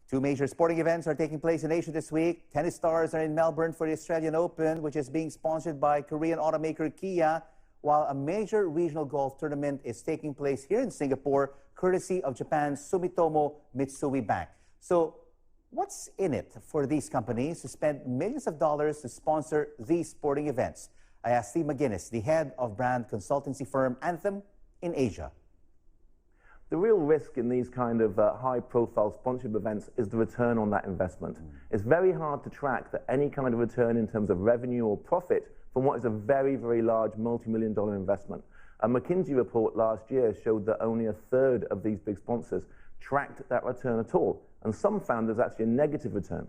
Two major sporting events are taking place in Asia this week. Tennis stars are in Melbourne for the Australian Open, which is being sponsored by Korean automaker Kia, while a major regional golf tournament is taking place here in Singapore, courtesy of Japan's Sumitomo Mitsui Bank. So, what's in it for these companies to spend millions of dollars to sponsor these sporting events? I asked Steve McGinnes, the head of brand consultancy firm Anthem in Asia. The real risk in these kind of high-profile sponsorship events is the return on that investment. It's very hard to track any kind of return in terms of revenue or profit from what is a very, very large multi-million-dollar investment. A McKinsey report last year showed that only a third of these big sponsors tracked that return at all, and some found there's actually a negative return.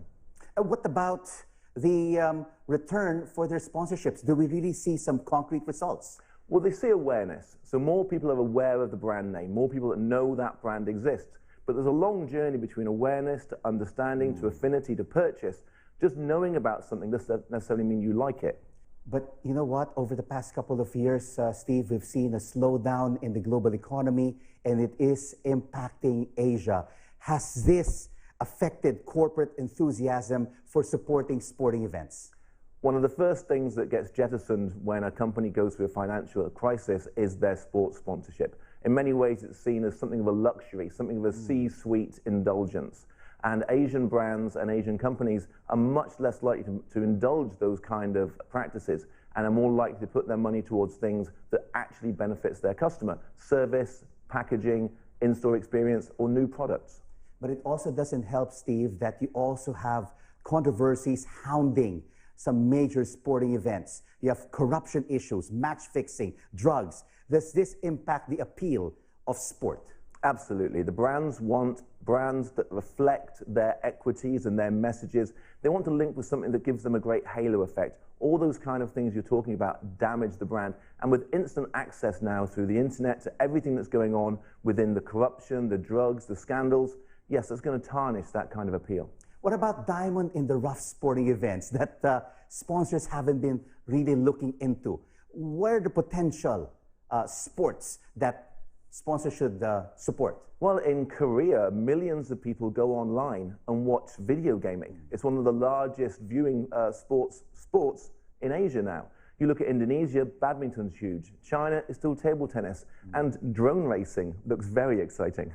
What about the return for their sponsorships? Do we really see some concrete results? Well, they see awareness. So more people are aware of the brand name, more people that know that brand exists. But there's a long journey between awareness to understanding to affinity to purchase. Just knowing about something doesn't necessarily mean you like it. But you know what? Over the past couple of years, Steve, we've seen a slowdown in the global economy, and it is impacting Asia. Has this affected corporate enthusiasm for supporting sporting events? One of the first things that gets jettisoned when a company goes through a financial crisis is their sports sponsorship. In many ways, it's seen as something of a luxury, something of a C-suite indulgence. And Asian brands and Asian companies are much less likely to indulge those kind of practices and are more likely to put their money towards things that actually benefits their customer: service, packaging, in-store experience, or new products. But it also doesn't help, Steve, that you also have controversies hounding some major sporting events. You have corruption issues, match fixing, drugs. Does this impact the appeal of sport? Absolutely. The brands want brands that reflect their equities and their messages. They want to link with something that gives them a great halo effect. All those kind of things you're talking about damage the brand. And with instant access now through the internet to everything that's going on within the corruption, the drugs, the scandals, yes, that's going to tarnish that kind of appeal. What about diamond in the rough sporting events that sponsors haven't been really looking into? Where are the potential sports that sponsors should support? Well, in Korea, millions of people go online and watch video gaming. It's one of the largest viewing sports in Asia now. You look at Indonesia, badminton's huge. China is still table tennis. And drone racing looks very exciting.